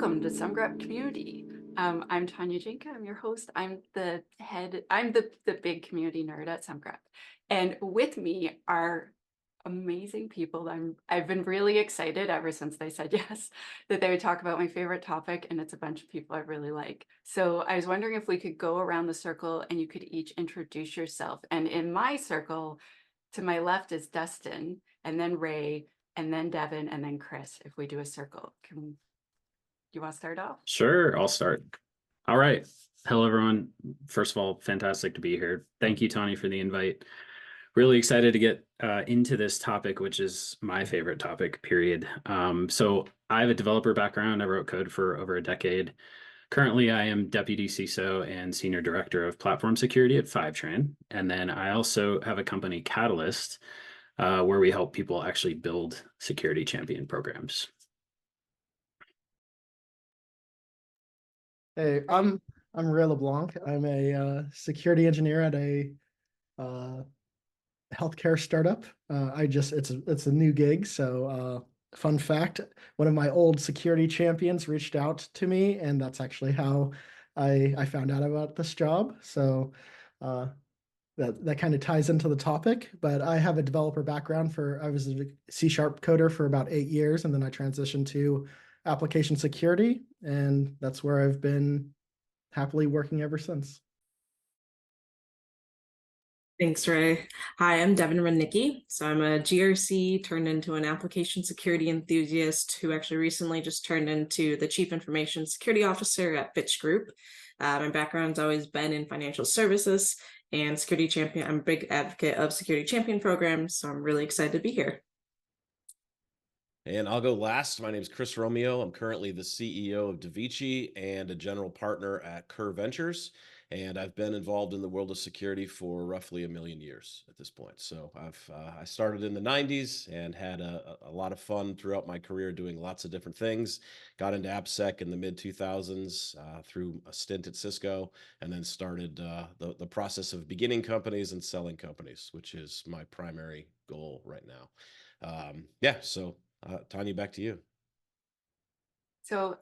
Welcome to Semgrep Community. I'm Tanya Janca. I'm your host. I'm the big community nerd at Semgrep. And with me are amazing people. I've been really excited ever since they said yes, that they would talk about my favorite topic, and it's a bunch of people I really like. So I was wondering if we could go around the circle and you could each introduce yourself. And in my circle, to my left is Dustin, and then Ray, and then Devin, and then Chris, if we do a circle. You want to start off? Sure, I'll start. All right. Hello, everyone. First of all, fantastic to be here. Thank you, Tony, for the invite. Really excited to get into this topic, which is my favorite topic, period. So I have a developer background. I wrote code for over a decade. Currently, I am Deputy CISO and Senior Director of Platform Security at Fivetran. And then I also have a company, Catalyst, where we help people actually build security champion programs. Hey, I'm Ray LeBlanc. I'm a security engineer at a healthcare startup. It's a new gig. So fun fact, one of my old security champions reached out to me, and that's actually how I found out about this job. So that kind of ties into the topic. But I have a developer background. I was a C# coder for about 8 years, and then I transitioned to application security, and that's where I've been happily working ever since. Thanks, Ray. Hi, I'm Devin Rudnicki. So I'm a GRC turned into an application security enthusiast who actually recently just turned into the Chief Information Security Officer at Fitch Group. My background's always been in financial services and security champion. I'm a big advocate of security champion programs, so I'm really excited to be here. And I'll go last. My name is Chris Romeo. I'm currently the CEO of Davici and a general partner at Kerr Ventures. And I've been involved in the world of security for roughly 1 million years at this point. So I started in the 90s and had a lot of fun throughout my career doing lots of different things. Got into AppSec in the mid 2000s through a stint at Cisco, and then started the process of beginning companies and selling companies, which is my primary goal right now. So Tanya, back to you. So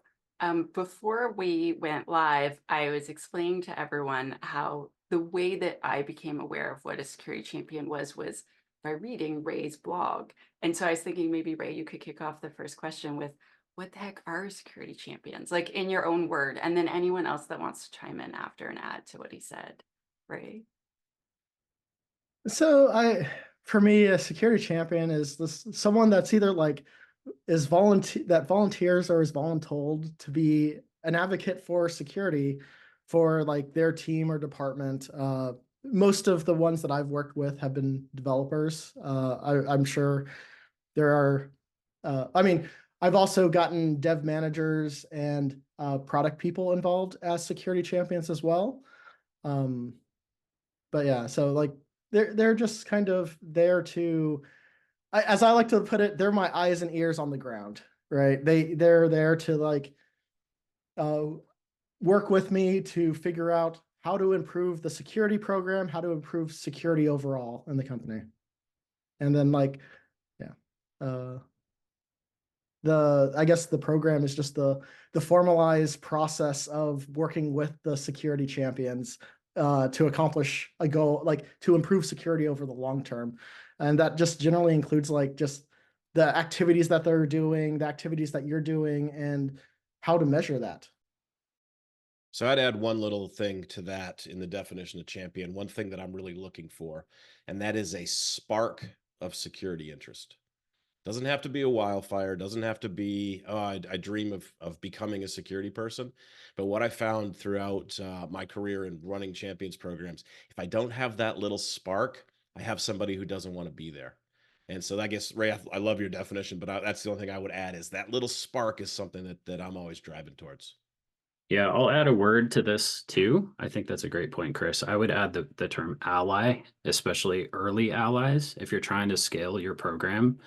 before we went live, I was explaining to everyone how the way that I became aware of what a security champion was by reading Ray's blog. And so I was thinking maybe, Ray, you could kick off the first question with, what the heck are security champions? Like, in your own word, and then anyone else that wants to chime in after and add to what he said. Ray? So for me, a security champion is someone that's either like that volunteers or is voluntold to be an advocate for security for like their team or department. Most of the ones that I've worked with have been developers. I'm sure there are. I've also gotten dev managers and product people involved as security champions as well. But yeah, so like they're just kind of there to, as I like to put it, they're my eyes and ears on the ground, right? They're there to like work with me to figure out how to improve the security program, how to improve security overall in the company. And then like, I guess the program is just the formalized process of working with the security champions to accomplish a goal, like to improve security over the long term. And that just generally includes like just the activities that they're doing, the activities that you're doing, and how to measure that. So I'd add one little thing to that in the definition of champion, one thing that I'm really looking for, and that is a spark of security interest. Doesn't have to be a wildfire, doesn't have to be, I dream of becoming a security person. But what I found throughout my career in running champions programs, if I don't have that little spark, I have somebody who doesn't want to be there. And so I guess, Ray, I love your definition, but that's the only thing I would add is that little spark is something that I'm always driving towards. Yeah, I'll add a word to this too. I think that's a great point, Chris. I would add the term ally, especially early allies. If you're trying to scale your program,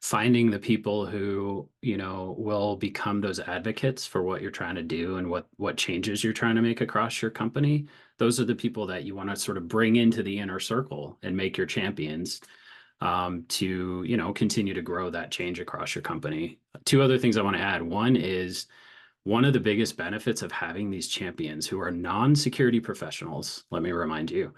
finding the people who, will become those advocates for what you're trying to do and what changes you're trying to make across your company. Those are the people that you want to sort of bring into the inner circle and make your champions to, continue to grow that change across your company. Two other things I want to add. One is one of the biggest benefits of having these champions who are non-security professionals, let me remind you,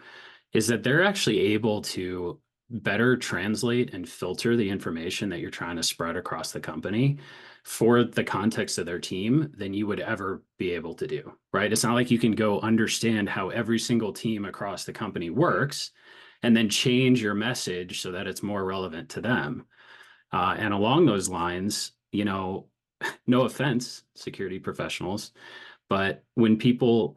is that they're actually able to better translate and filter the information that you're trying to spread across the company for the context of their team than you would ever be able to do, right? It's not like you can go understand how every single team across the company works and then change your message so that it's more relevant to them. And along those lines, you know, no offense, security professionals, but when people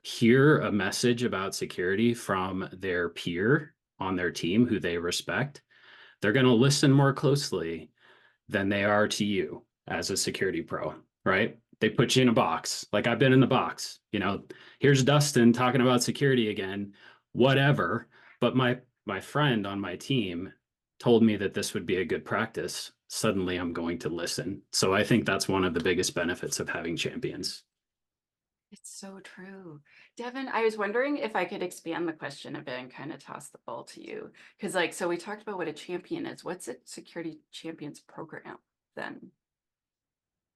hear a message about security from their peer on their team who they respect, they're going to listen more closely than they are to you as a security pro, right? They put you in a box. Like I've been in the box, you know, here's Dustin talking about security again, whatever. But my friend on my team told me that this would be a good practice. Suddenly I'm going to listen. So I think that's one of the biggest benefits of having champions. It's so true. Devin, I was wondering if I could expand the question a bit and kind of toss the ball to you. Because like, so we talked about what a champion is. What's a security champions program then?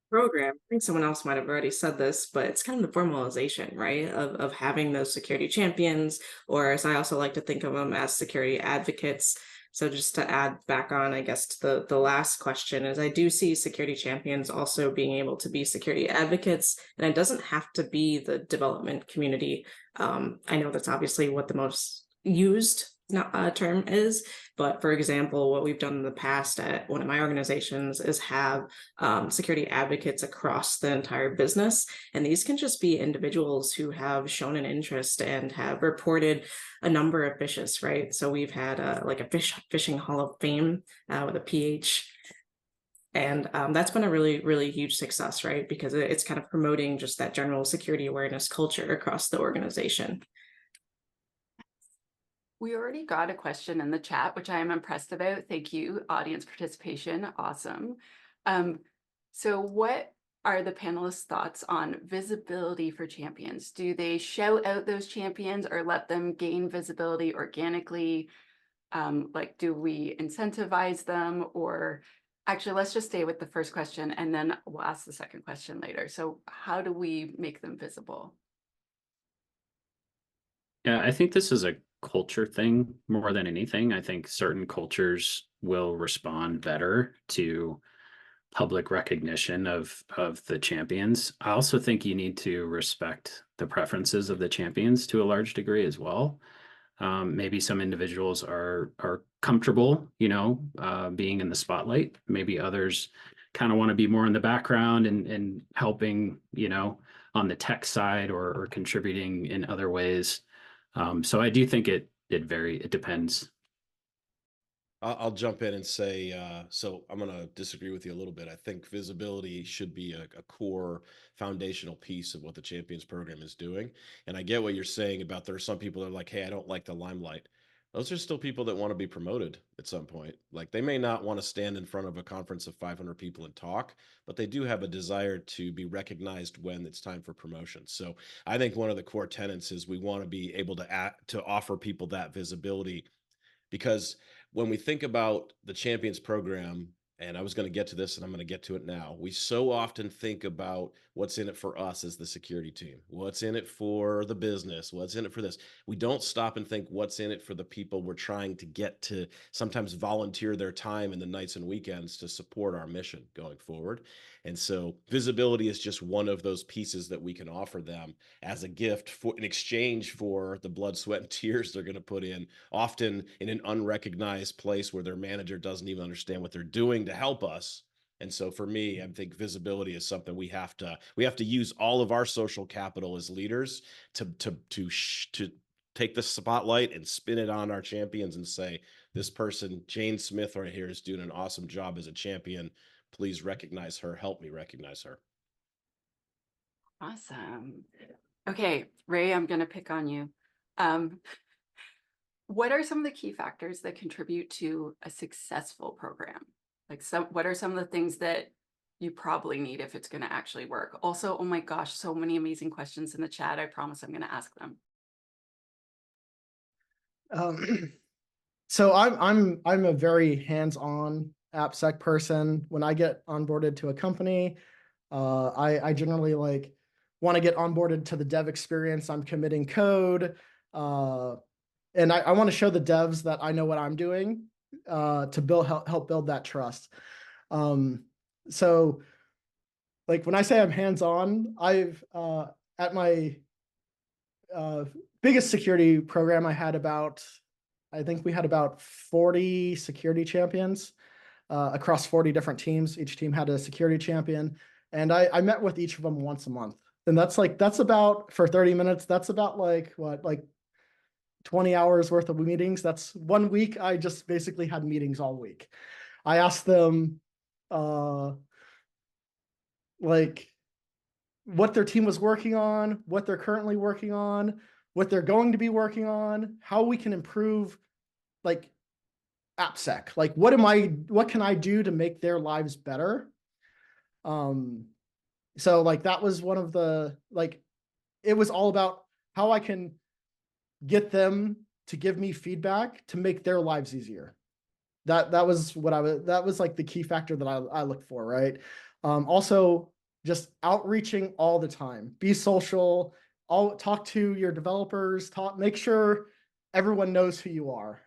Program. I think someone else might have already said this, but it's kind of the formalization, right, of having those security champions, or as I also like to think of them as security advocates. So just to add back on, I guess, to the last question is I do see security champions also being able to be security advocates, and it doesn't have to be the development community. I know that's obviously what the most used term is, but for example, what we've done in the past at one of my organizations is have security advocates across the entire business. And these can just be individuals who have shown an interest and have reported a number of phishes, right? So we've had like a phishing Hall of Fame with a PH. And that's been a really, really huge success, right? Because it's kind of promoting just that general security awareness culture across the organization. We already got a question in the chat, which I am impressed about. Thank you, audience participation. Awesome. So what are the panelists' thoughts on visibility for champions? Do they shout out those champions or let them gain visibility organically? Like, do we incentivize them? Or actually, let's just stay with the first question and then we'll ask the second question later. So how do we make them visible? Yeah, I think this is a culture thing more than anything. I think certain cultures will respond better to public recognition of the champions. I also think you need to respect the preferences of the champions to a large degree as well. Maybe some individuals are comfortable, you know, being in the spotlight. Maybe others kind of want to be more in the background and helping, you know, on the tech side or contributing in other ways. So I do think it depends. I'll jump in and say, so I'm going to disagree with you a little bit. I think visibility should be a core foundational piece of what the Champions program is doing. And I get what you're saying about there are some people that are like, hey, I don't like the limelight. Those are still people that want to be promoted at some point. Like they may not want to stand in front of a conference of 500 people and talk, but they do have a desire to be recognized when it's time for promotion. So I think one of the core tenets is we want to be able to offer people that visibility, because when we think about the Champions program, and I was going to get to this and I'm going to get to it now, we so often think about what's in it for us as the security team, what's in it for the business, what's in it for this. We don't stop and think what's in it for the people we're trying to get to sometimes volunteer their time in the nights and weekends to support our mission going forward. And so visibility is just one of those pieces that we can offer them as a gift in exchange for the blood, sweat, and tears they're going to put in, often in an unrecognized place where their manager doesn't even understand what they're doing to help us. And so for me, I think visibility is something we have to use all of our social capital as leaders to take the spotlight and spin it on our champions and say, this person, Jane Smith right here, is doing an awesome job as a champion. Please recognize her. Help me recognize her. Awesome. Okay, Ray, I'm going to pick on you. What are some of the key factors that contribute to a successful program? Like what are some of the things that you probably need if it's going to actually work? Also, oh my gosh, so many amazing questions in the chat. I promise I'm going to ask them. So I'm a very hands-on AppSec person. When I get onboarded to a company, I generally like want to get onboarded to the dev experience. I'm committing code. And I want to show the devs that I know what I'm doing to help build that trust. So like when I say I'm hands-on, I've at my biggest security program, I think we had about 40 security champions across 40 different teams. Each team had a security champion. And I met with each of them once a month. And that's about, for 30 minutes, that's about like 20 hours worth of meetings. That's 1 week. I just basically had meetings all week. I asked them like what their team was working on, what they're currently working on, what they're going to be working on, how we can improve like AppSec. Like what can I do to make their lives better? So like that was one of the, like, it was all about how I can get them to give me feedback to make their lives easier. That was like the key factor that I look for, right? Also just outreaching all the time, be social, talk to your developers, make sure everyone knows who you are.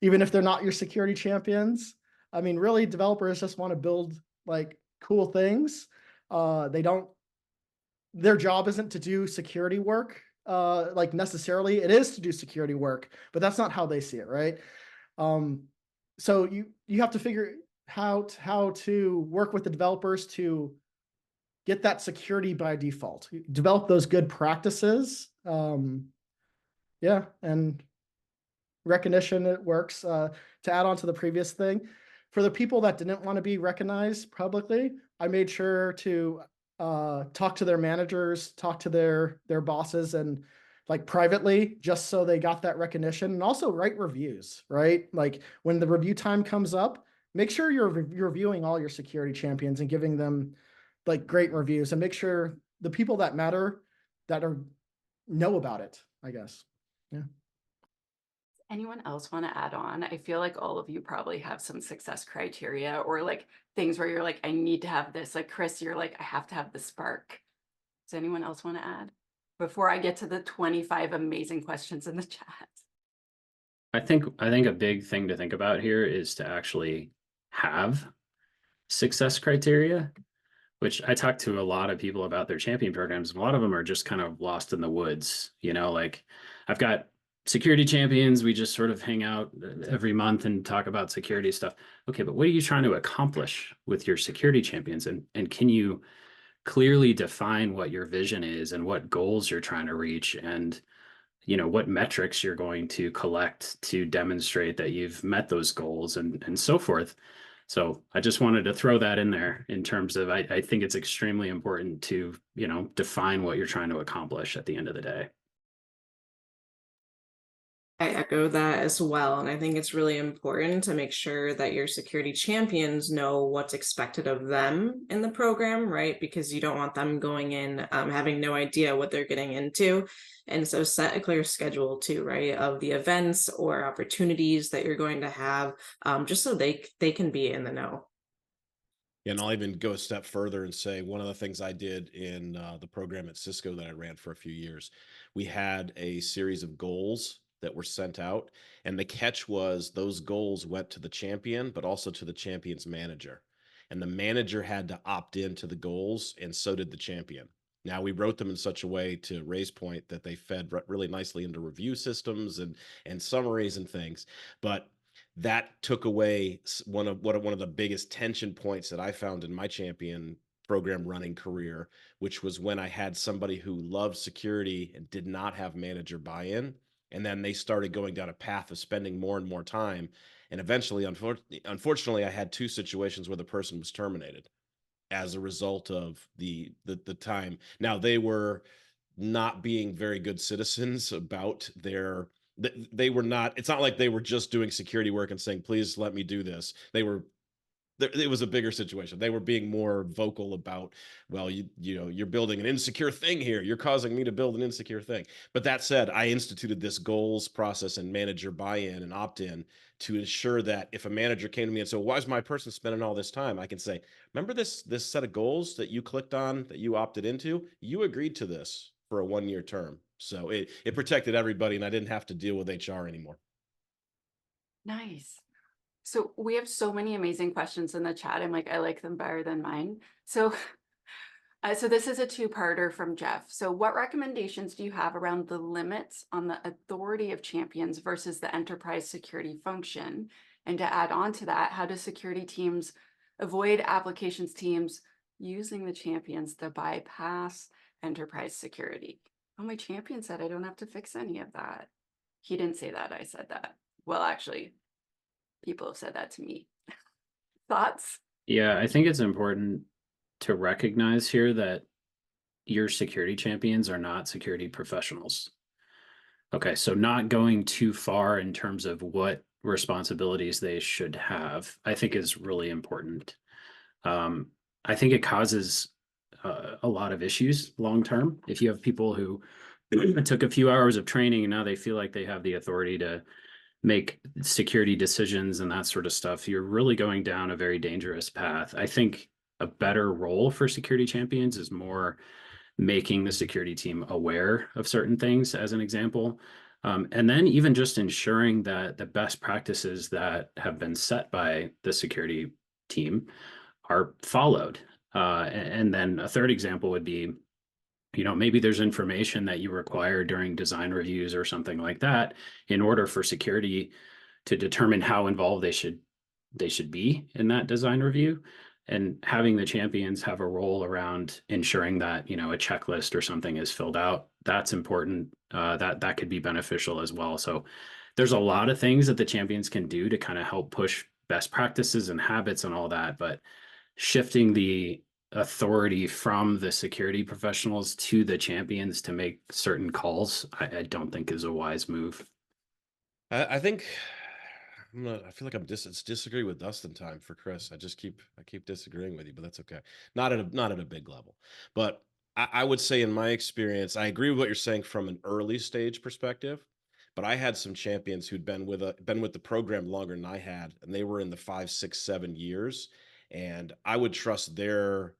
Even if they're not your security champions. I mean, really developers just want to build like cool things. Their job isn't to do security work, like necessarily. It is to do security work, but that's not how they see it, right? So you have to figure how to work with the developers to get that security by default. Develop those good practices. Yeah, and recognition, it works. To add on to the previous thing, for the people that didn't want to be recognized publicly, I made sure to talk to their managers, talk to their bosses, and like privately, just so they got that recognition. And also write reviews, right? Like when the review time comes up, make sure you're reviewing all your security champions and giving them like great reviews, and make sure the people that matter know about it, I guess. Yeah. Anyone else want to add on? I feel like all of you probably have some success criteria or like things where you're like, I need to have this. Like Chris, you're like, I have to have the spark. Does anyone else want to add before I get to the 25 amazing questions in the chat? I think a big thing to think about here is to actually have success criteria, which I talk to a lot of people about their champion programs. A lot of them are just kind of lost in the woods, like I've got security champions. We just sort of hang out every month and talk about security stuff. Okay, but what are you trying to accomplish with your security champions? And can you clearly define what your vision is and what goals you're trying to reach, and what metrics you're going to collect to demonstrate that you've met those goals, and so forth. So I just wanted to throw that in there in terms of, I think it's extremely important to, define what you're trying to accomplish at the end of the day. I echo that as well. And I think it's really important to make sure that your security champions know what's expected of them in the program, right? Because you don't want them going in having no idea what they're getting into. And so set a clear schedule too, right, of the events or opportunities that you're going to have, just so they can be in the know. And I'll even go a step further and say one of the things I did in the program at Cisco that I ran for a few years, we had a series of goals that were sent out. And the catch was those goals went to the champion, but also to the champion's manager. And the manager had to opt into the goals, and so did the champion. Now, we wrote them in such a way, to Ray's point, that they fed really nicely into review systems and summaries and things. But that took away one of the biggest tension points that I found in my champion program running career, which was when I had somebody who loved security and did not have manager buy-in. And then they started going down a path of spending more and more time. And eventually, unfortunately, I had 2 situations where the person was terminated as a result of the time. Now, they were not being very good citizens about they were not, it's not like they were just doing security work and saying, please let me do this. They were it was a bigger situation. They were being more vocal about, well, you're building an insecure thing here. You're causing me to build an insecure thing. But that said, I instituted this goals process and manager buy-in and opt-in to ensure that if a manager came to me and said, why is my person spending all this time? I can say, remember this set of goals that you clicked on, that you opted into? You agreed to this for a 1-year term. So it protected everybody, and I didn't have to deal with HR anymore. Nice. So we have so many amazing questions in the chat. I'm like, I like them better than mine. So, so this is a two-parter from Jeff. So what recommendations do you have around the limits on the authority of champions versus the enterprise security function? And to add on to that, how do security teams avoid applications teams using the champions to bypass enterprise security? Oh, my champion said I don't have to fix any of that. He didn't say that, I said that. Well, actually, people have said that to me. Thoughts? Yeah, I think it's important to recognize here that your security champions are not security professionals. Okay, so not going too far in terms of what responsibilities they should have, I think is really important. I think it causes a lot of issues long term. If you have people who took a few hours of training and now they feel like they have the authority to make security decisions and that sort of stuff, you're really going down a very dangerous path. I think a better role for security champions is more making the security team aware of certain things, as an example. And then even just ensuring that the best practices that have been set by the security team are followed. And then a third example would be, maybe there's information that you require during design reviews or something like that in order for security to determine how involved they should be in that design review. And having the champions have a role around ensuring that, a checklist or something is filled out, that's important. That could be beneficial as well. So there's a lot of things that the champions can do to kind of help push best practices and habits and all that, but shifting the authority from the security professionals to the champions to make certain calls, I don't think is a wise move. I think I feel like it's disagree with Dustin time for Chris. I keep disagreeing with you, but that's okay. Not at a big level. But I would say in my experience, I agree with what you're saying from an early stage perspective. But I had some champions who'd been with the program longer than I had, and they were in the 5, 6, 7 years. And I would trust their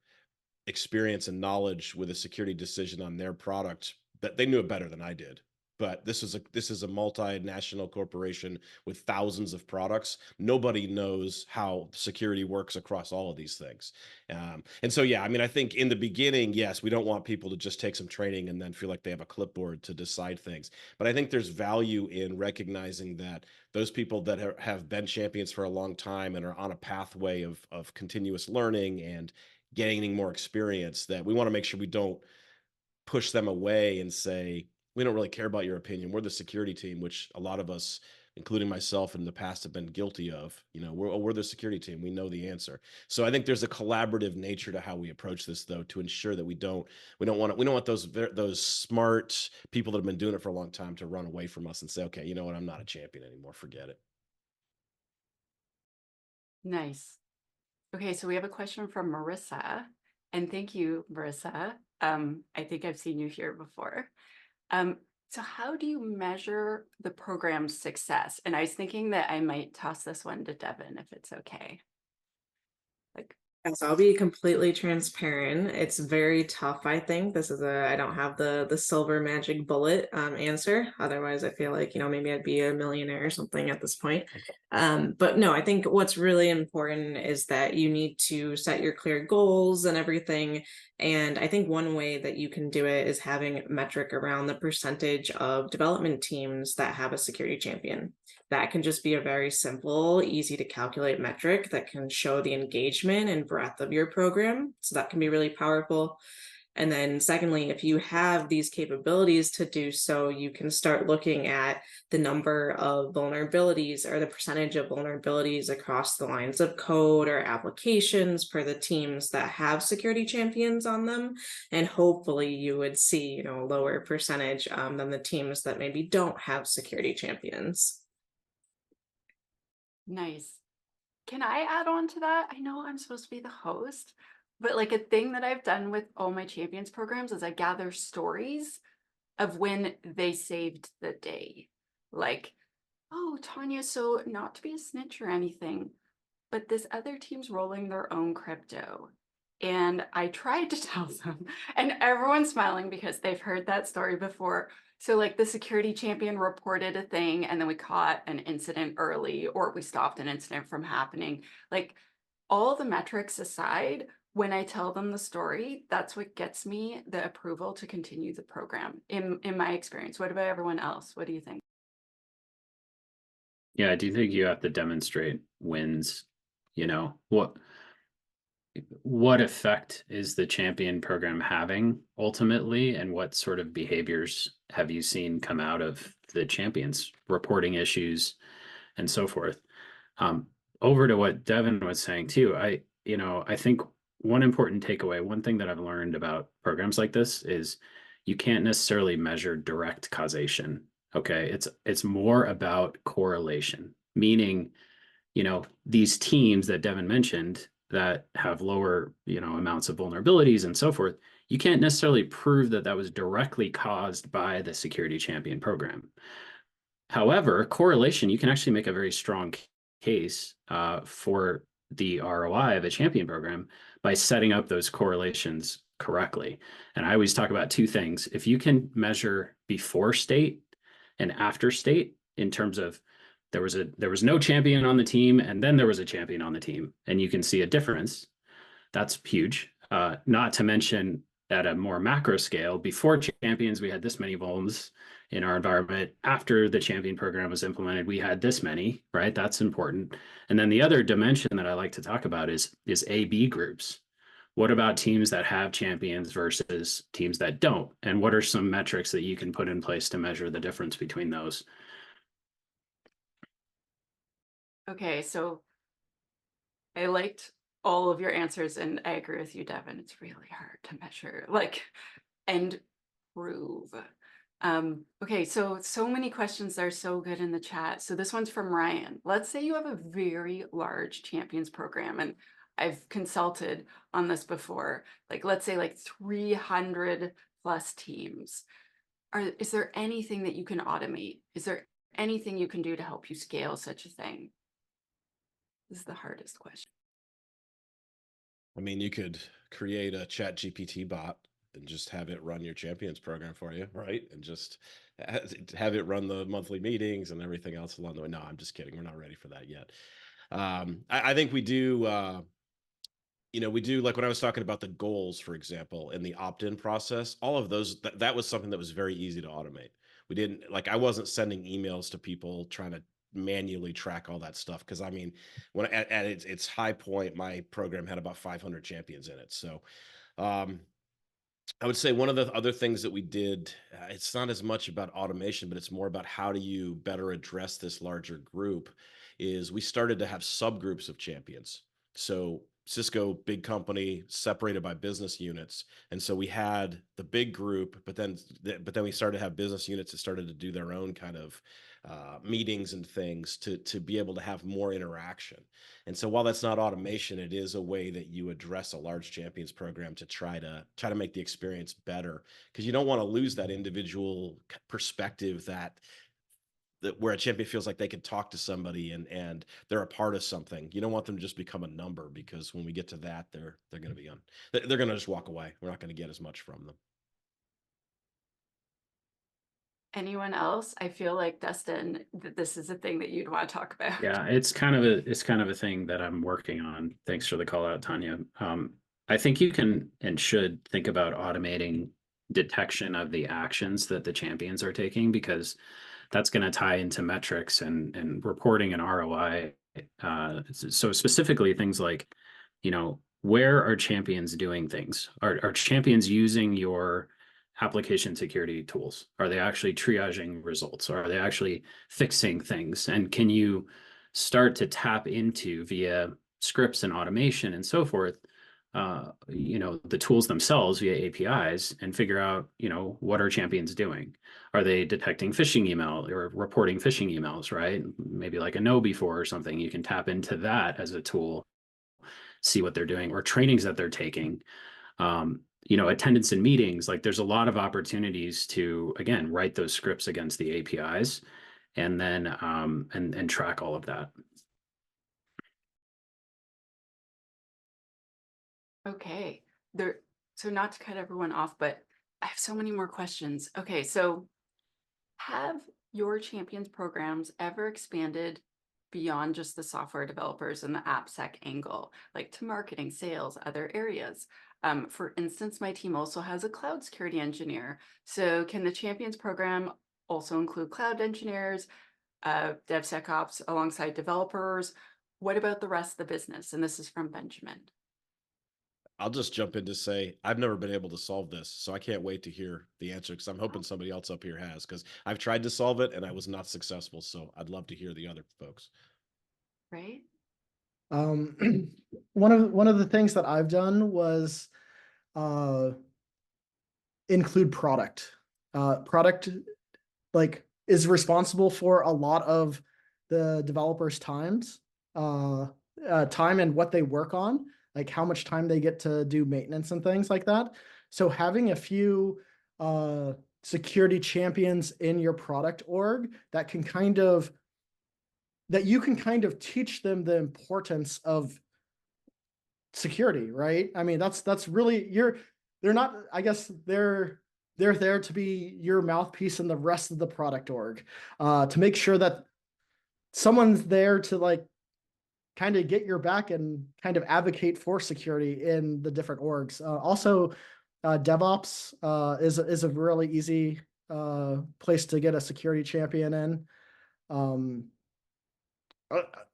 experience and knowledge with a security decision on their product, that they knew it better than I did. But this is a multinational corporation with thousands of products. Nobody knows how security works across all of these things. And so, yeah, I mean, I think in the beginning, yes, we don't want people to just take some training and then feel like they have a clipboard to decide things. But I think there's value in recognizing that those people that have been champions for a long time and are on a pathway of continuous learning and gaining more experience, that we want to make sure we don't push them away and say, we don't really care about your opinion. We're the security team, which a lot of us, including myself in the past, have been guilty of. We're the security team. We know the answer. So I think there's a collaborative nature to how we approach this, though, to ensure that we don't want those smart people that have been doing it for a long time to run away from us and say, okay, you know what, I'm not a champion anymore. Forget it. Nice. Okay, so we have a question from Marissa, and thank you, Marissa. I think I've seen you here before. So how do you measure the program's success? And I was thinking that I might toss this one to Devin, if it's okay. Yes, I'll be completely transparent. It's very tough, I think. I don't have the silver magic bullet answer. Otherwise, I feel like, maybe I'd be a millionaire or something at this point. But no, I think what's really important is that you need to set your clear goals and everything. And I think one way that you can do it is having a metric around the percentage of development teams that have a security champion. That can just be a very simple, easy to calculate metric that can show the engagement and breadth of your program. So that can be really powerful. And then secondly, if you have these capabilities to do so, you can start looking at the number of vulnerabilities or the percentage of vulnerabilities across the lines of code or applications per the teams that have security champions on them. And hopefully you would see, a lower percentage than the teams that maybe don't have security champions. Nice. can I add on to that? I know I'm supposed to be the host, but like a thing that I've done with all my champions programs is I gather stories of when they saved the day. Like, oh, Tanya, so not to be a snitch or anything, but this other team's rolling their own crypto. And I tried to tell them, and everyone's smiling because they've heard that story before. So like the security champion reported a thing and then we caught an incident early, or we stopped an incident from happening. Like all the metrics aside, when I tell them the story, that's what gets me the approval to continue the program in my experience. What about everyone else? What do you think? Yeah, I do think you have to demonstrate wins. You know, what effect is the champion program having ultimately, and what sort of behaviors have you seen come out of the champions reporting issues and so forth? Over to what Devin was saying too, I think one important takeaway, one thing that I've learned about programs like this is you can't necessarily measure direct causation. Okay, it's more about correlation, meaning, these teams that Devin mentioned that have lower, amounts of vulnerabilities and so forth, you can't necessarily prove that that was directly caused by the security champion program. However, correlation, you can actually make a very strong case for the ROI of a champion program by setting up those correlations correctly. And I always talk about two things. If you can measure before state and after state in terms of there was no champion on the team and then there was a champion on the team, and you can see a difference, that's huge. Not to mention at a more macro scale, before champions, we had this many vulns in our environment. After the champion program was implemented, we had this many, right? That's important. And then the other dimension that I like to talk about is A/B groups. What about teams that have champions versus teams that don't? And what are some metrics that you can put in place to measure the difference between those? Okay, so I liked all of your answers, and I agree with you, Devin. It's really hard to measure, like, and prove. Okay, so many questions that are so good in the chat. So this one's from Ryan. Let's say you have a very large champions program, and I've consulted on this before. Like, let's say like 300 plus teams. Is there anything that you can automate? Is there anything you can do to help you scale such a thing? This is the hardest question. I mean, you could create a ChatGPT bot and just have it run your champions program for you, right? And just have it run the monthly meetings and everything else along the way. No, I'm just kidding. We're not ready for that yet. I think we do, we do, like when I was talking about the goals, for example, in the opt-in process, all of those, that was something that was very easy to automate. We didn't, like, I wasn't sending emails to people trying to manually track all that stuff. Cause I mean, when at its high point, my program had about 500 champions in it. So, I would say one of the other things that we did, it's not as much about automation, but it's more about how do you better address this larger group, is we started to have subgroups of champions. So Cisco, big company, separated by business units. And so we had the big group, but then we started to have business units that started to do their own kind of meetings and things to be able to have more interaction. And so while that's not automation, it is a way that you address a large champions program to try to make the experience better, because you don't want to lose that individual perspective that where a champion feels like they can talk to somebody and they're a part of something. You don't want them to just become a number, because when we get to that, they're going to be they're going to just walk away. We're not going to get as much from them. Anyone else? I feel like, Dustin, that this is a thing that you'd want to talk about. Yeah, it's kind of a thing that I'm working on. Thanks for the call out, Tanya. I think you can and should think about automating detection of the actions that the champions are taking, because that's going to tie into metrics and reporting and ROI. So specifically things like, where are champions doing things? Are champions using your application security tools? Are they actually triaging results? Are they actually fixing things? And can you start to tap into, via scripts and automation and so forth, the tools themselves via APIs and figure out, what are champions doing? Are they detecting phishing email or reporting phishing emails, right? Maybe like a know before or something. You can tap into that as a tool, see what they're doing, or trainings that they're taking. Attendance in meetings. Like there's a lot of opportunities to, again, write those scripts against the APIs and then and track all of that. Okay, so not to cut everyone off, but I have so many more questions. Okay, so have your champions programs ever expanded beyond just the software developers and the AppSec angle, like to marketing, sales, other areas? For instance, my team also has a cloud security engineer. So can the champions program also include cloud engineers, DevSecOps alongside developers? What about the rest of the business? And this is from Benjamin. I'll just jump in to say I've never been able to solve this, so I can't wait to hear the answer because I'm hoping somebody else up here has, because I've tried to solve it and I was not successful. So I'd love to hear the other folks. Right? One of the things that I've done was include product. Product like is responsible for a lot of the developers' time and what they work on, like how much time they get to do maintenance and things like that. So having a few security champions in your product org that you can kind of teach them the importance of security, right? I mean, that's really they're not, I guess they're there to be your mouthpiece in the rest of the product org, to make sure that someone's there to like kind of get your back and kind of advocate for security in the different orgs. Also, DevOps is a really easy place to get a security champion in.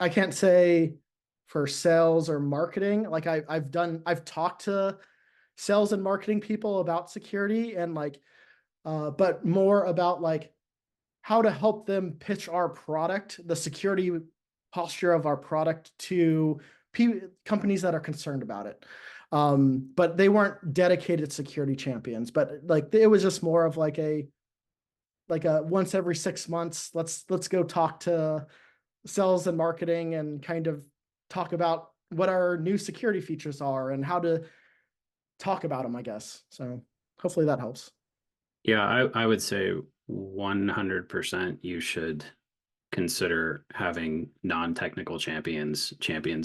I can't say for sales or marketing. Like I've talked to sales and marketing people about security and like, but more about like how to help them pitch our product, the security posture of our product to companies that are concerned about it. But they weren't dedicated security champions, but like it was just more of like a once every 6 months, let's go talk to sales and marketing and kind of talk about what our new security features are and how to talk about them, I guess. So hopefully that helps. Yeah, I would say 100% you should consider having non-technical champions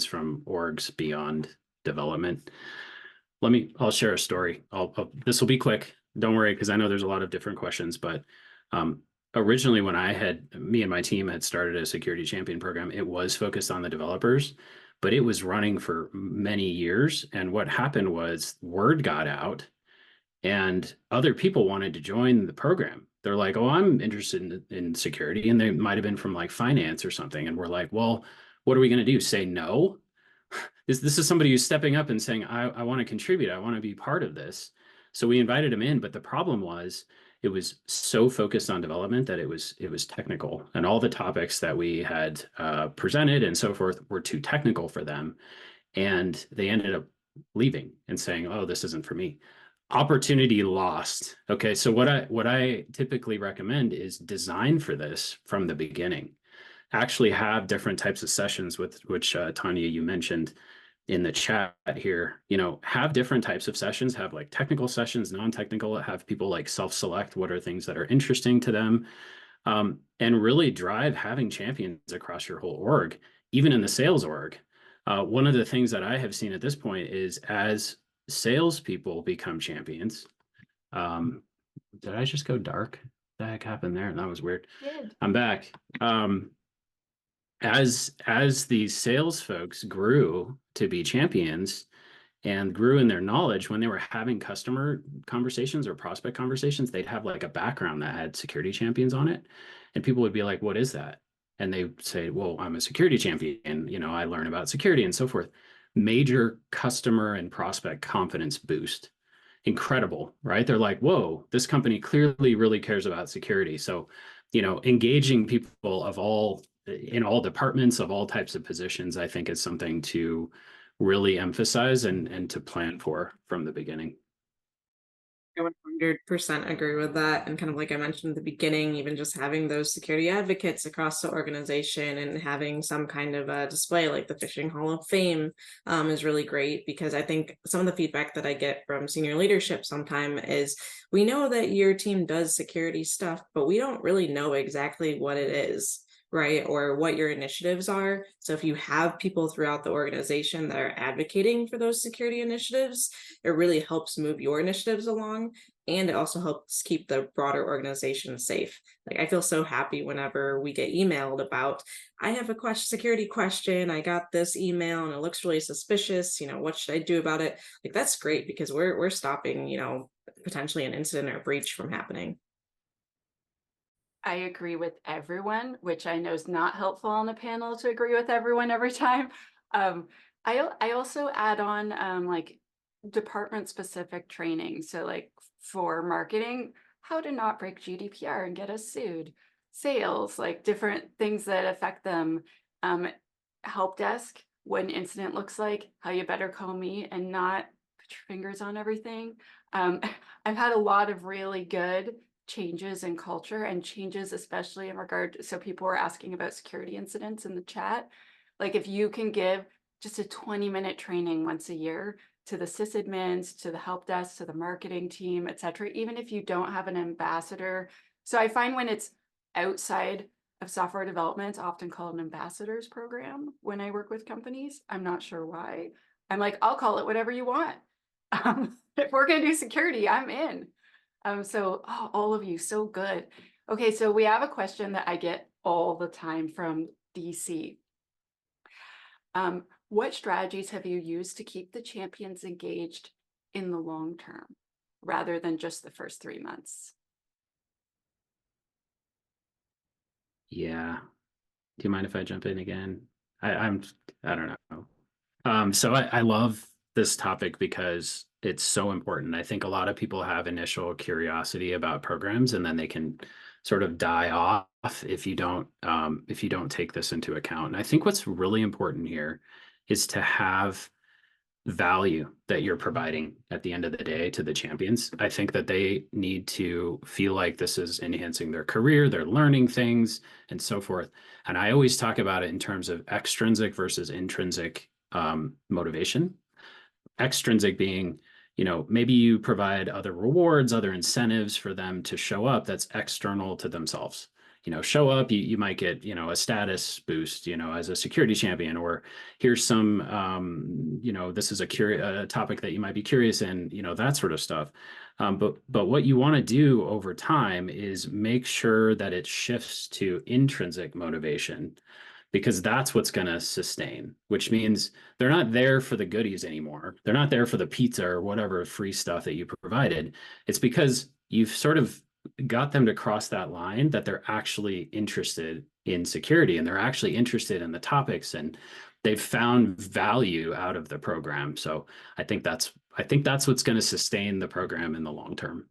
from orgs beyond development. I'll share a story. This will be quick. Don't worry, because I know there's a lot of different questions, but originally when me and my team had started a security champion program, it was focused on the developers, but it was running for many years. And what happened was word got out and other people wanted to join the program. They're like, oh, I'm interested in security. And they might've been from like finance or something. And we're like, well, what are we going to do? Say no? This is somebody who's stepping up and saying, I want to contribute. I want to be part of this. So we invited him in, but the problem was it was so focused on development that it was technical, and all the topics that we had presented and so forth were too technical for them. And they ended up leaving and saying, oh, this isn't for me. Opportunity lost. Okay, so what I typically recommend is design for this from the beginning. Actually have different types of sessions, with which Tanya, you mentioned in the chat here. Have different types of sessions, have like technical sessions, non-technical, have people like self-select what are things that are interesting to them, and really drive having champions across your whole org, even in the sales org. One of the things that I have seen at this point is as salespeople become champions. Did I just go dark? What the heck happened there? That was weird. Good. I'm back. As these sales folks grew to be champions and grew in their knowledge, when they were having customer conversations or prospect conversations, they'd have like a background that had security champions on it. And people would be like, what is that? And they say, well, I'm a security champion. I learn about security and so forth. Major customer and prospect confidence boost. Incredible, right? They're like, whoa, this company clearly really cares about security. So, engaging people in all departments of all types of positions, I think is something to really emphasize and to plan for from the beginning. I 100% agree with that. And kind of like I mentioned at the beginning, even just having those security advocates across the organization and having some kind of a display like the Phishing Hall of Fame is really great, because I think some of the feedback that I get from senior leadership sometime is, we know that your team does security stuff, but we don't really know exactly what it is, right? Or what your initiatives are. So if you have people throughout the organization that are advocating for those security initiatives, it really helps move your initiatives along. And it also helps keep the broader organization safe. Like, I feel so happy whenever we get emailed about, I have a security question, I got this email and it looks really suspicious, what should I do about it? Like, that's great, because we're stopping, potentially an incident or breach from happening. I agree with everyone, which I know is not helpful on the panel to agree with everyone every time. I also add on like department specific training. So like for marketing, how to not break GDPR and get us sued. Sales, like different things that affect them. Help desk, what an incident looks like, how you better call me and not put your fingers on everything. I've had a lot of really good changes in culture and changes, especially in regard to, so people were asking about security incidents in the chat. Like if you can give just a 20-minute training once a year to the sysadmins, to the help desk, to the marketing team, et cetera, even if you don't have an ambassador. So I find when it's outside of software development, it's often called an ambassadors program when I work with companies. I'm not sure why. I'm like, I'll call it whatever you want. If we're gonna do security, I'm in. So all of you, so good. Okay, so we have a question that I get all the time from DC. What strategies have you used to keep the champions engaged in the long term rather than just the first 3 months? Yeah. Do you mind if I jump in again? I don't know. So I love this topic because it's so important. I think a lot of people have initial curiosity about programs, and then they can sort of die off if you don't take this into account. And I think what's really important here is to have value that you're providing at the end of the day to the champions. I think that they need to feel like this is enhancing their career, they're learning things, and so forth. And I always talk about it in terms of extrinsic versus intrinsic motivation. Extrinsic being, maybe you provide other rewards, other incentives for them to show up that's external to themselves. Show up, you might get, a status boost, as a security champion, or here's some, this is a topic that you might be curious in, that sort of stuff. But what you want to do over time is make sure that it shifts to intrinsic motivation, because that's what's going to sustain, which means they're not there for the goodies anymore. They're not there for the pizza or whatever free stuff that you provided. It's because you've sort of got them to cross that line that they're actually interested in security, and they're actually interested in the topics, and they've found value out of the program. So I think that's what's going to sustain the program in the long term.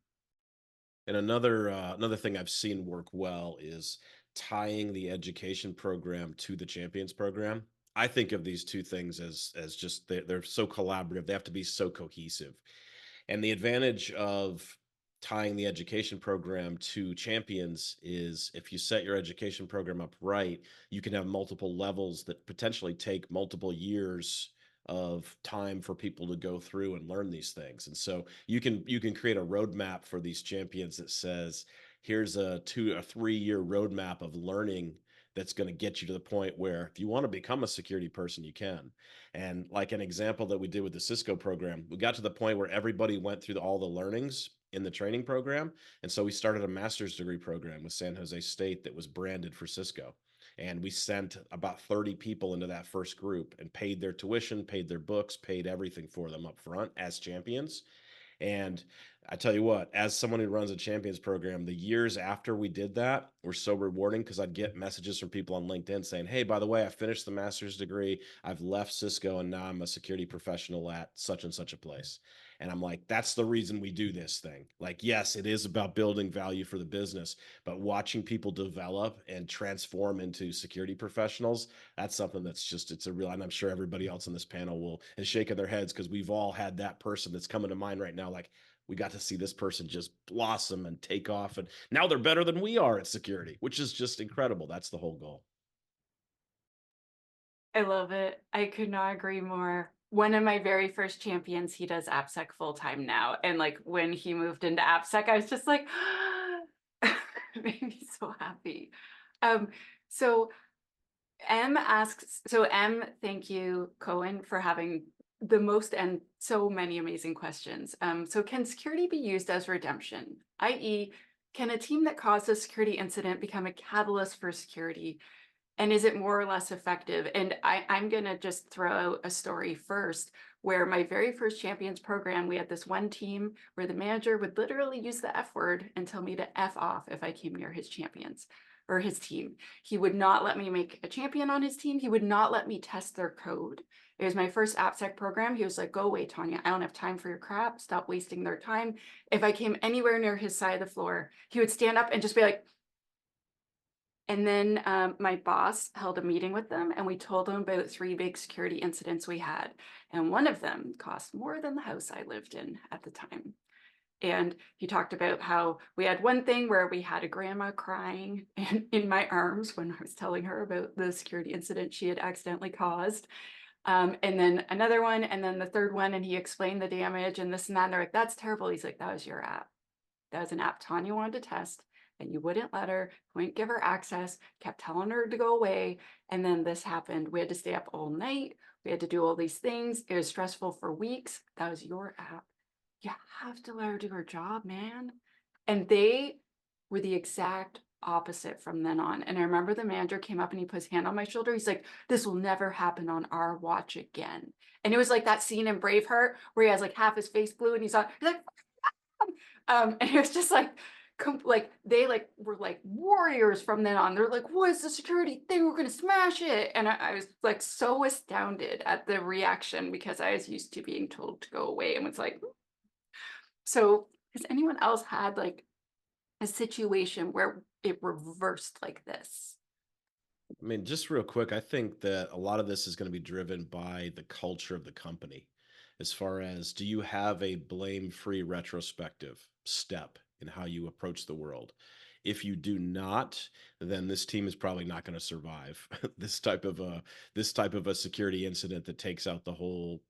And another thing I've seen work well is tying the education program to the champions program. I think of these two things as just they're so collaborative. They have to be so cohesive. And the advantage of tying the education program to champions is, if you set your education program up right, you can have multiple levels that potentially take multiple years of time for people to go through and learn these things. And so you can create a roadmap for these champions that says, here's a 3-year roadmap of learning that's going to get you to the point where if you want to become a security person, you can. And like an example that we did with the Cisco program, we got to the point where everybody went through all the learnings in the training program. And so we started a master's degree program with San Jose State that was branded for Cisco. And we sent about 30 people into that first group and paid their tuition, paid their books, paid everything for them up front as champions. And I tell you what, as someone who runs a champions program, the years after we did that were so rewarding because I'd get messages from people on LinkedIn saying, hey, by the way, I finished the master's degree. I've left Cisco and now I'm a security professional at such and such a place. And I'm like, that's the reason we do this thing. Like, yes, it is about building value for the business, but watching people develop and transform into security professionals, that's something that's just, it's a real, and I'm sure everybody else on this panel is shaking their heads because we've all had that person that's coming to mind right now. Like, we got to see this person just blossom and take off. And now they're better than we are at security, which is just incredible. That's the whole goal. I love it. I could not agree more. One of my very first champions, he does AppSec full time now. And like when he moved into AppSec, I was just like, it made me so happy. So M asks, thank you, Cohen, for having the most and so many amazing questions. So can security be used as redemption? i.e., can a team that caused a security incident become a catalyst for security? And is it more or less effective? And I'm going to just throw out a story first, where my very first champions program, we had this one team where the manager would literally use the F word and tell me to F off if I came near his champions or his team. He would not let me make a champion on his team. He would not let me test their code. It was my first AppSec program. He was like, go away, Tanya. I don't have time for your crap. Stop wasting their time. If I came anywhere near his side of the floor, he would stand up and just be like, and then my boss held a meeting with them and we told them about 3 big security incidents we had. And one of them cost more than the house I lived in at the time. And he talked about how we had one thing where we had a grandma crying in my arms when I was telling her about the security incident she had accidentally caused. And then another one, and then the third one, and he explained the damage and this and that. And they're like, that's terrible. He's like, that was your app. That was an app Tanya wanted to test. And you wouldn't let her, wouldn't give her access, kept telling her to go away. And then this happened. We had to stay up all night. We had to do all these things. It was stressful for weeks. That was your app. You have to let her do her job, man. And they were the exact opposite from then on. And I remember the manager came up and he put his hand on my shoulder. He's like, this will never happen on our watch again. And it was like that scene in Braveheart where he has like half his face blue and he's like, and it was just like, they were like warriors from then on. They're like, what is the security thing? We're gonna smash it. And I was like so astounded at the reaction because I was used to being told to go away and was like, so has anyone else had like a situation where it reversed like this? I mean, just real quick, I think that a lot of this is going to be driven by the culture of the company. As far as, do you have a blame-free retrospective step in how you approach the world? If you do not, then this team is probably not going to survive this type of a security incident that takes out the whole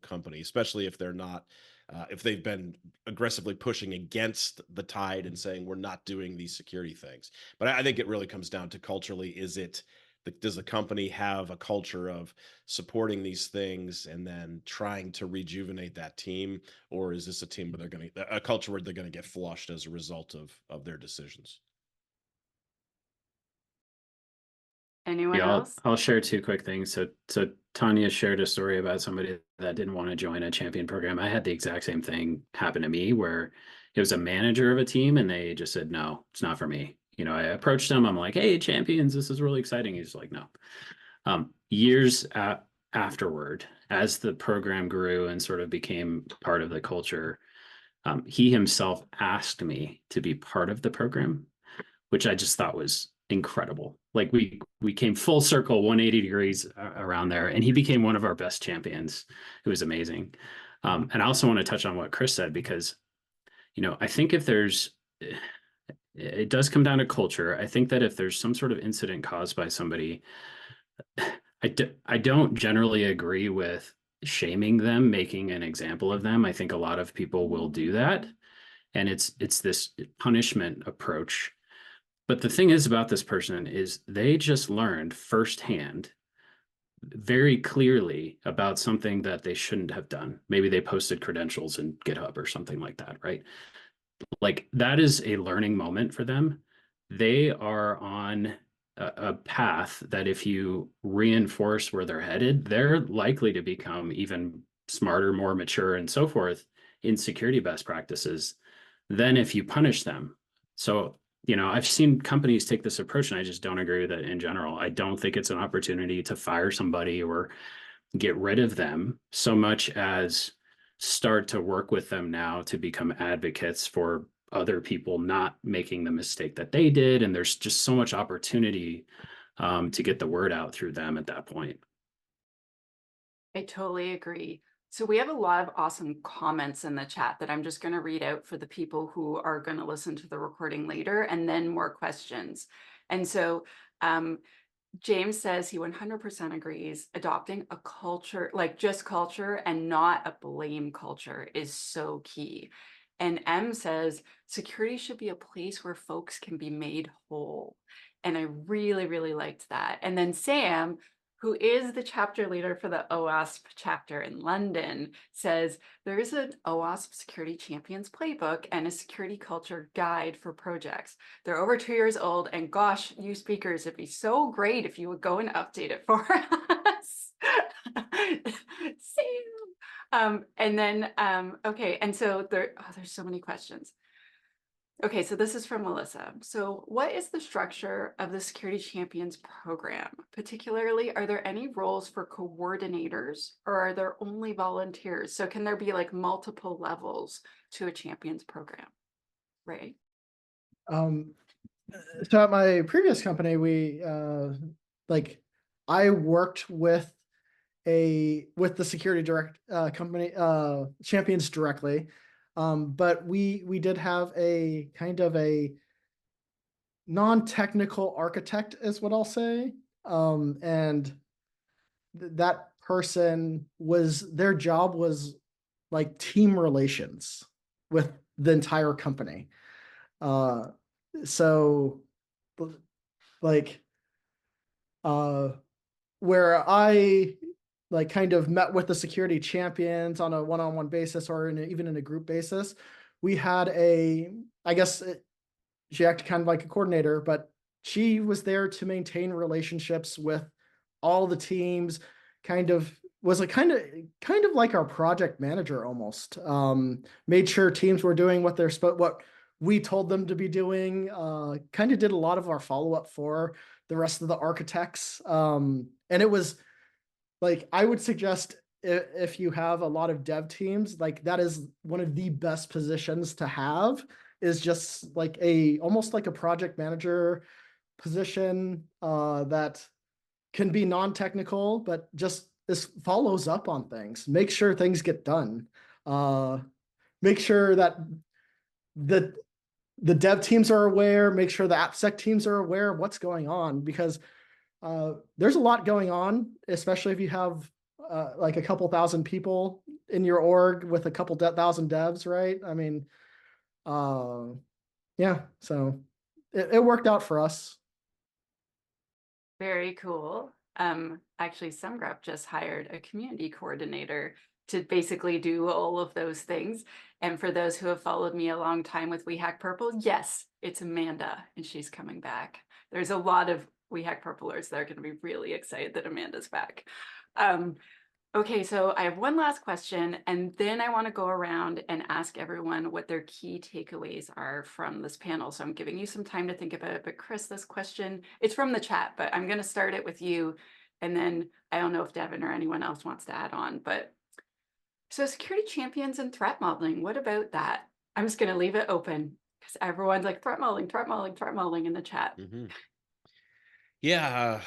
company, especially if they're not if they've been aggressively pushing against the tide and saying we're not doing these security things. But I think it really comes down to culturally, does the company have a culture of supporting these things and then trying to rejuvenate that team, or is this a team where a culture where they're going to get flushed as a result of their decisions? Anyone Yeah, else? I'll share 2 quick things. So Tanya shared a story about somebody that didn't want to join a champion program. I had the exact same thing happen to me where it was a manager of a team and they just said, no, it's not for me. You know, I approached them. I'm like, hey, champions, this is really exciting. He's like, no. Years afterward, as the program grew and sort of became part of the culture, he himself asked me to be part of the program, which I just thought was incredible. Like we came full circle 180 degrees around there, and he became one of our best champions. It was amazing. And I also want to touch on what Chris said, because, you know, I think it does come down to culture. I think that if there's some sort of incident caused by somebody, I don't generally agree with shaming them, making an example of them. I think a lot of people will do that. And it's this punishment approach. But the thing is about this person is they just learned firsthand very clearly about something that they shouldn't have done. Maybe they posted credentials in GitHub or something like that, right? Like that is a learning moment for them. They are on a path that if you reinforce where they're headed, they're likely to become even smarter, more mature, and so forth in security best practices than if you punish them. So, you know, I've seen companies take this approach, and I just don't agree with it in general. I don't think it's an opportunity to fire somebody or get rid of them so much as start to work with them now to become advocates for other people not making the mistake that they did. And there's just so much opportunity to get the word out through them at that point. I totally agree. So we have a lot of awesome comments in the chat that I'm just going to read out for the people who are going to listen to the recording later, and then more questions. And so James says he 100% agrees. Adopting a culture, like just culture and not a blame culture, is so key. And M says security should be a place where folks can be made whole. And I really, really liked that. And then Sam, who is the chapter leader for the OWASP chapter in London, says there is an OWASP Security Champions playbook and a security culture guide for projects. They're over 2 years old, and gosh, you speakers, it'd be so great if you would go and update it for us. Sam. And then, okay, and so there's so many questions. Okay, so this is from Melissa. So what is the structure of the Security Champions program? Particularly, are there any roles for coordinators, or are there only volunteers? So can there be like multiple levels to a champions program? Right. So at my previous company, we I worked with the security company champions directly. But we did have a kind of a non-technical architect, is what I'll say. And that person their job was like team relations with the entire company. So like where I like kind of met with the security champions on a one-on-one basis, or even in a group basis, we had she acted kind of like a coordinator, but she was there to maintain relationships with all the teams, kind of like our project manager almost. Made sure teams were doing what we told them to be doing, kind of did a lot of our follow-up for the rest of the architects. And it was like, I would suggest if you have a lot of dev teams, like that is one of the best positions to have, is just like almost like a project manager position that can be non-technical, but just follows up on things, make sure things get done, make sure that the dev teams are aware, make sure the AppSec teams are aware of what's going on, because there's a lot going on, especially if you have like a couple thousand people in your org with a couple thousand devs, right? I mean, yeah, so it worked out for us. Very cool. Actually, Semgrep just hired a community coordinator to basically do all of those things. And for those who have followed me a long time with We Hack Purple, yes, it's Amanda, and she's coming back. There's a lot of We Hack Purplers that are going to be really excited that Amanda's back. Okay, so I have one last question, and then I want to go around and ask everyone what their key takeaways are from this panel. So I'm giving you some time to think about it. But Chris, this question, it's from the chat, but I'm going to start it with you. And then I don't know if Devin or anyone else wants to add on. But so security champions and threat modeling, what about that? I'm just going to leave it open because everyone's like threat modeling in the chat. Mm-hmm. Yeah.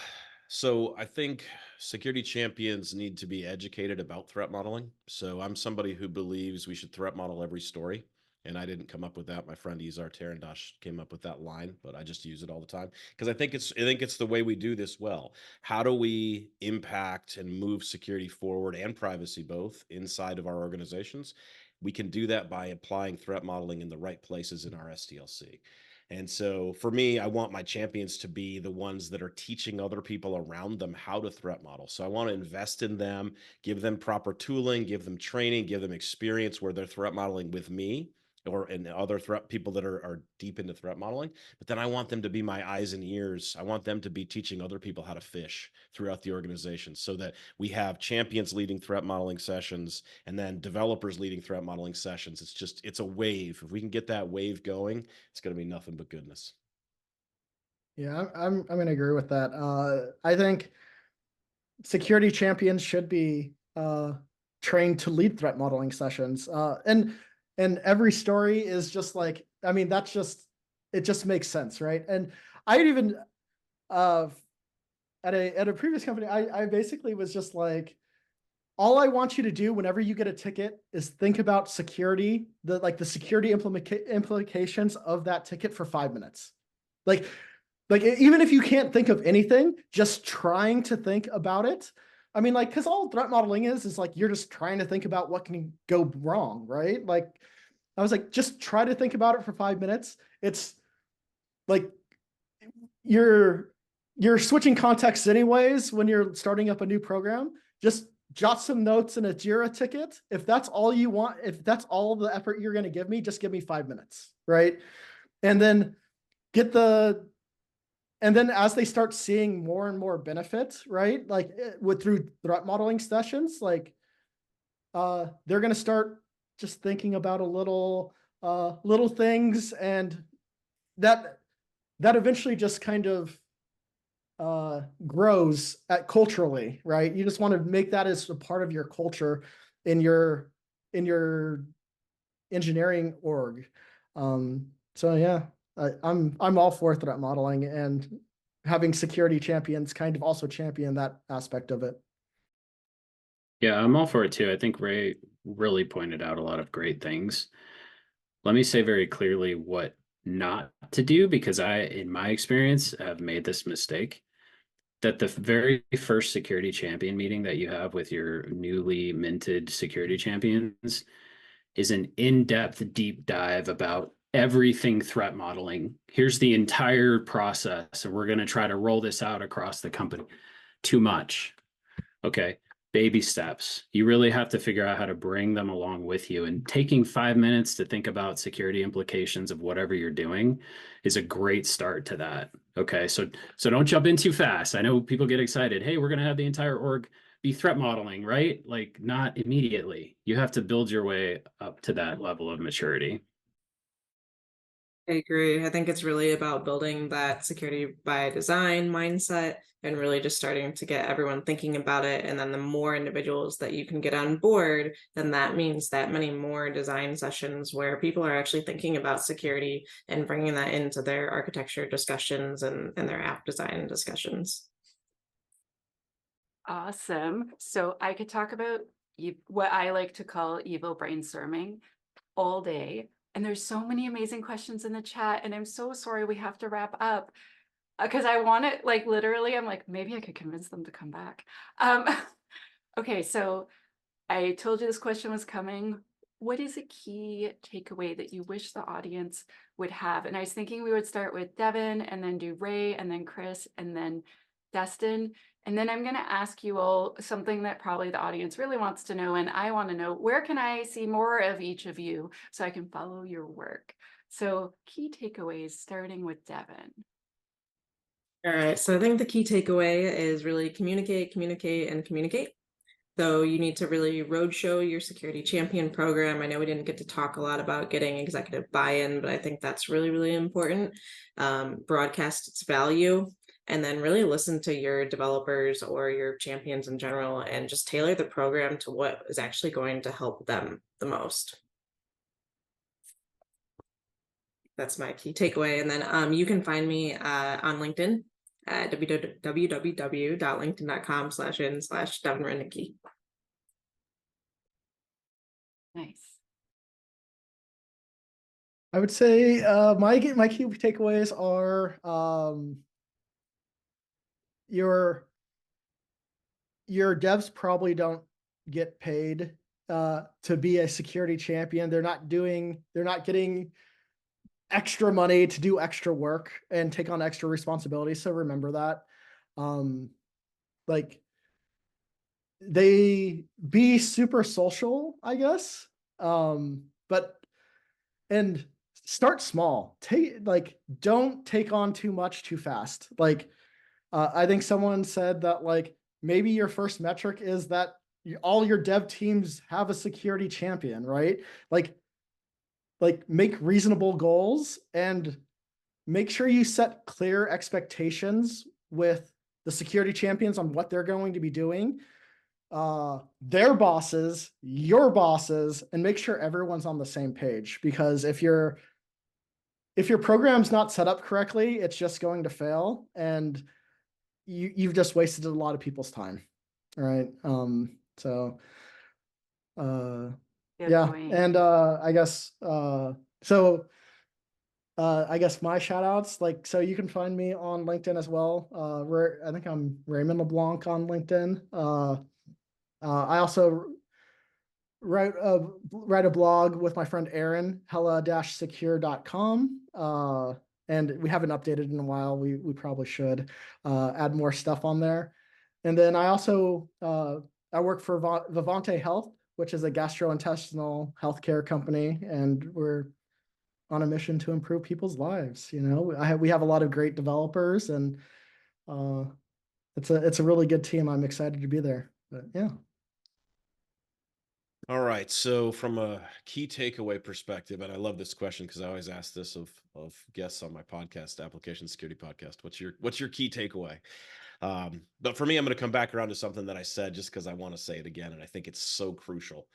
So I think security champions need to be educated about threat modeling. So I'm somebody who believes we should threat model every story. And I didn't come up with that. My friend Izar Tarandash came up with that line, but I just use it all the time because I think it's the way we do this well. How do we impact and move security forward and privacy both inside of our organizations? We can do that by applying threat modeling in the right places in our SDLC. And so for me, I want my champions to be the ones that are teaching other people around them how to threat model. So I want to invest in them, give them proper tooling, give them training, give them experience where they're threat modeling with me. and other threat people that are deep into threat modeling. But then I want them to be my eyes and ears. I want them to be teaching other people how to fish throughout the organization, so that we have champions leading threat modeling sessions and then developers leading threat modeling sessions. It's a wave. If we can get that wave going, it's going to be nothing but goodness. Yeah, I'm going to agree with that. I think security champions should be trained to lead threat modeling sessions. And every story is just like, I mean, it just makes sense, right? And I even at a previous company, I basically was just like, all I want you to do whenever you get a ticket is think about security, the security implications of that ticket for 5 minutes. Like even if you can't think of anything, just trying to think about it. I mean, like, because all threat modeling is like you're just trying to think about what can go wrong, right? Like, I was like, just try to think about it for 5 minutes. It's like you're switching contexts anyways when you're starting up a new program. Just jot some notes in a Jira ticket. If that's all you want, if that's all the effort you're going to give me, just give me 5 minutes, right? And then and then as they start seeing more and more benefits, right? Like through threat modeling sessions, like they're going to start just thinking about little things, and that eventually just kind of grows culturally, right? You just want to make that as a part of your culture in your engineering org. So yeah, I'm all for threat modeling, and having security champions kind of also champion that aspect of it. Yeah, I'm all for it too. I think Ray really pointed out a lot of great things. Let me say very clearly what not to do, because in my experience, have made this mistake. That the very first security champion meeting that you have with your newly minted security champions is an in-depth deep dive about everything threat modeling. Here's the entire process, and we're going to try to roll this out across the company. Too much. Okay. Baby steps. You really have to figure out how to bring them along with you. And taking 5 minutes to think about security implications of whatever you're doing is a great start to that. Okay. So don't jump in too fast. I know people get excited. Hey, we're going to have the entire org be threat modeling, right? Like, not immediately. You have to build your way up to that level of maturity. I agree. I think it's really about building that security by design mindset and really just starting to get everyone thinking about it. And then the more individuals that you can get on board, then that means that many more design sessions where people are actually thinking about security and bringing that into their architecture discussions and their app design discussions. Awesome. So I could talk about what I like to call evil brainstorming all day. And there's so many amazing questions in the chat. And I'm so sorry we have to wrap up because I want it, like, literally, I'm like, maybe I could convince them to come back. Okay, so I told you this question was coming. What is a key takeaway that you wish the audience would have? And I was thinking we would start with Devin and then do Ray and then Chris and then Dustin. And then I'm going to ask you all something that probably the audience really wants to know. And I want to know, where can I see more of each of you so I can follow your work? So key takeaways, starting with Devin. All right. So I think the key takeaway is really communicate, communicate, and communicate. So you need to really roadshow your security champion program. I know we didn't get to talk a lot about getting executive buy-in, but I think that's really, really important. Broadcast its value, and then really listen to your developers or your champions in general, and just tailor the program to what is actually going to help them the most. That's my key takeaway. And then you can find me on LinkedIn at www.linkedin.com/in/Devin Rudnicki. Nice. I would say my key takeaways are your devs probably don't get paid to be a security champion. They're not getting extra money to do extra work and take on extra responsibilities. So remember that. Like, they be super social, I guess. But and start small. Don't take on too much too fast. I think someone said that maybe your first metric is that all your dev teams have a security champion, right? Make reasonable goals and make sure you set clear expectations with the security champions on what they're going to be doing, their bosses, your bosses, and make sure everyone's on the same page. Because if your program's not set up correctly, it's just going to fail, and you've just wasted a lot of people's time. All right. Good Yeah. point. And I guess I guess my shout outs, so you can find me on LinkedIn as well. I think I'm Raymond LeBlanc on LinkedIn. I also write a blog with my friend Aaron, hella-secure.com. And we haven't updated in a while. We probably should add more stuff on there. And then I also I work for Vivante Health, which is a gastrointestinal healthcare company, and we're on a mission to improve people's lives. We have a lot of great developers, and it's a really good team. I'm excited to be there. But yeah. All right. So from a key takeaway perspective, and I love this question because I always ask this of guests on my podcast, Application Security Podcast. What's your key takeaway? But for me, I'm going to come back around to something that I said just because I want to say it again, and I think it's so crucial.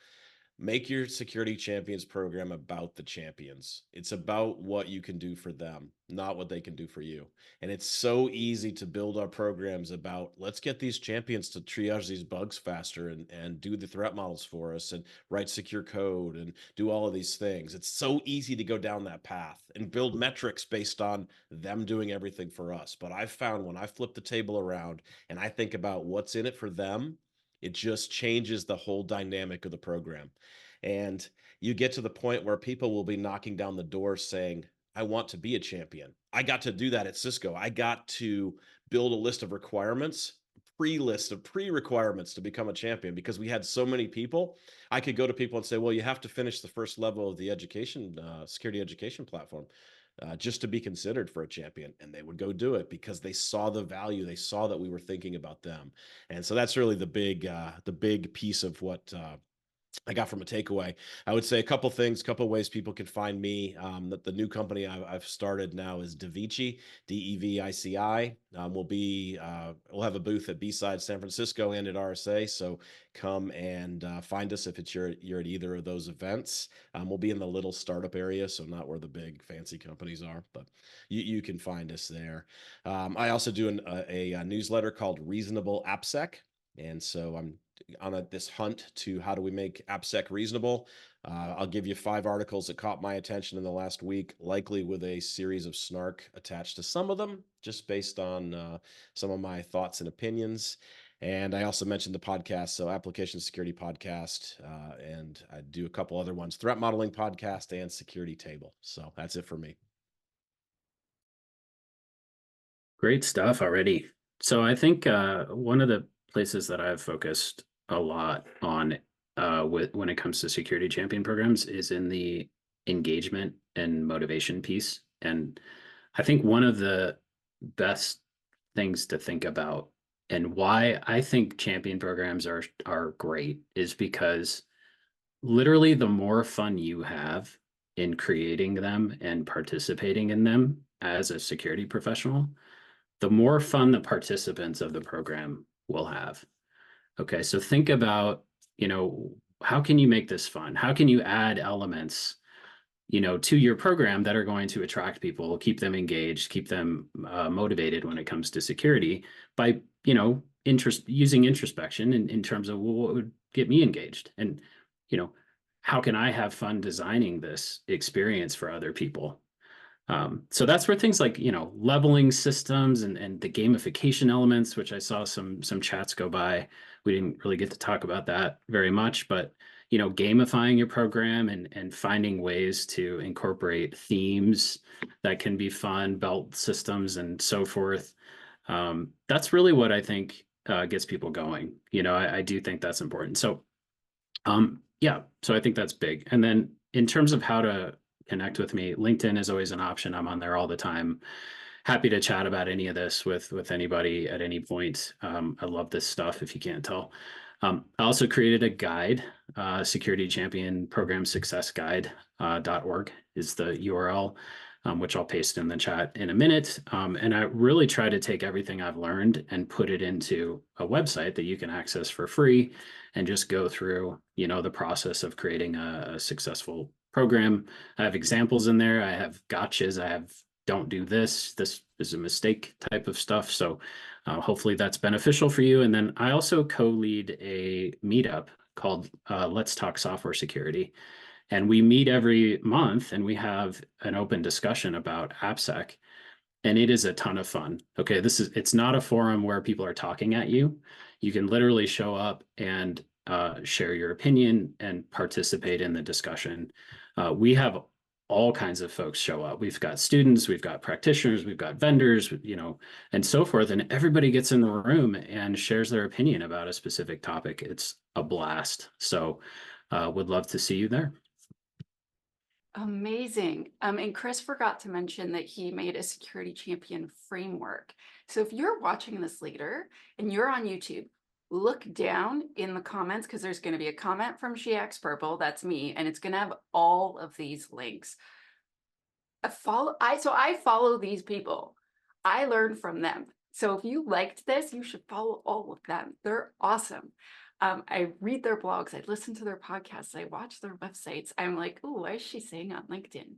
Make your security champions program about the champions. It's about what you can do for them, not what they can do for you. And it's so easy to build our programs about, let's get these champions to triage these bugs faster and do the threat models for us and write secure code and do all of these things. It's so easy to go down that path and build metrics based on them doing everything for us. But I've found when I flip the table around and I think about what's in it for them, it just changes the whole dynamic of the program. And you get to the point where people will be knocking down the door saying, I want to be a champion. I got to do that at Cisco. I got to build a list of requirements, pre-list of pre-requirements to become a champion because we had so many people. I could go to people and say, well, you have to finish the first level of the education, security education platform. Just to be considered for a champion, and they would go do it because they saw the value. They saw that we were thinking about them, and so that's really the big piece of what I got from a takeaway. I would say a couple things, couple ways people can find me. The new company I've started now is Devici, DEVICI. We'll have a booth at B-Side San Francisco and at RSA. So come and find us if you're at either of those events. We'll be in the little startup area, so not where the big fancy companies are, but you can find us there. I also do a newsletter called Reasonable AppSec. And so I'm on this hunt to how do we make AppSec reasonable. I'll give you 5 articles that caught my attention in the last week, likely with a series of snark attached to some of them, just based on some of my thoughts and opinions. And I also mentioned the podcast, so Application Security Podcast, and I do a couple other ones, Threat Modeling Podcast and Security Table. So that's it for me. Great stuff already. So I think one of the places that I've focused a lot on when it comes to security champion programs is in the engagement and motivation piece. And I think one of the best things to think about and why I think champion programs are great is because literally the more fun you have in creating them and participating in them as a security professional, the more fun the participants of the program will have. Okay, so think about, how can you make this fun? How can you add elements, to your program that are going to attract people, keep them engaged, keep them motivated when it comes to security by, using introspection in terms of what would get me engaged? And, how can I have fun designing this experience for other people? So that's where things like, leveling systems and the gamification elements, which I saw some chats go by. We didn't really get to talk about that very much, but, gamifying your program and finding ways to incorporate themes that can be fun, belt systems and so forth. That's really what I think gets people going. I do think that's important. So, yeah, so I think that's big. And then in terms of how to connect with me. LinkedIn is always an option. I'm on there all the time. Happy to chat about any of this with anybody at any point. I love this stuff, if you can't tell. I also created a guide, Security Champion Program Success Guide.org is the URL, which I'll paste in the chat in a minute. And I really try to take everything I've learned and put it into a website that you can access for free and just go through, the process of creating a successful program. I have examples in there. I have gotchas. I have don't do this. This is a mistake type of stuff. So hopefully that's beneficial for you. And then I also co-lead a meetup called Let's Talk Software Security. And we meet every month and we have an open discussion about AppSec. And it is a ton of fun. Okay, it's not a forum where people are talking at you. You can literally show up and share your opinion and participate in the discussion. We have all kinds of folks show up. We've got students, we've got practitioners, we've got vendors, and so forth. And everybody gets in the room and shares their opinion about a specific topic. It's a blast. So would love to see you there. Amazing. And Chris forgot to mention that he made a security champion framework. So if you're watching this later and you're on YouTube, look down in the comments because there's going to be a comment from SheX Purple, that's me, and it's going to have all of these links. I follow these people. I learn from them. So if you liked this, you should follow all of them. They're awesome. I read their blogs, I listen to their podcasts, I watch their websites. I'm like, oh, what is she saying on LinkedIn?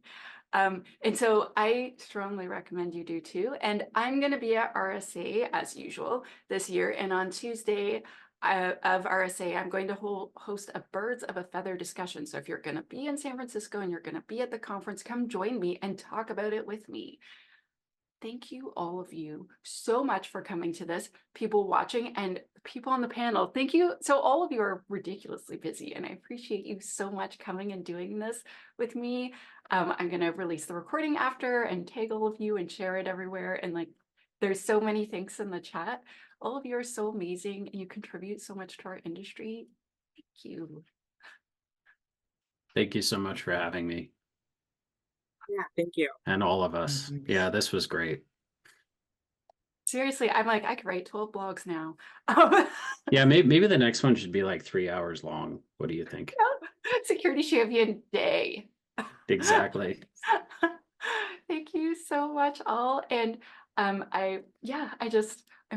And so I strongly recommend you do too. And I'm going to be at RSA as usual this year. And on Tuesday of RSA, I'm going to host a Birds of a Feather discussion. So if you're going to be in San Francisco and you're going to be at the conference, come join me and talk about it with me. Thank you, all of you, so much for coming to this, people watching and people on the panel. Thank you. So all of you are ridiculously busy, and I appreciate you so much coming and doing this with me. I'm going to release the recording after and tag all of you and share it everywhere. And there's so many thanks in the chat. All of you are so amazing, and you contribute so much to our industry. Thank you. Thank you so much for having me. Yeah, thank you. And all of us. Thanks. Yeah, this was great. Seriously, I'm like, I could write 12 blogs now. Yeah, maybe the next one should be like 3 hours long. What do you think? Security Champion Day. Exactly. Thank you so much, all. And I'm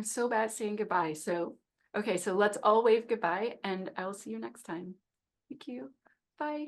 so bad saying goodbye. So, okay, so let's all wave goodbye, and I will see you next time. Thank you. Bye.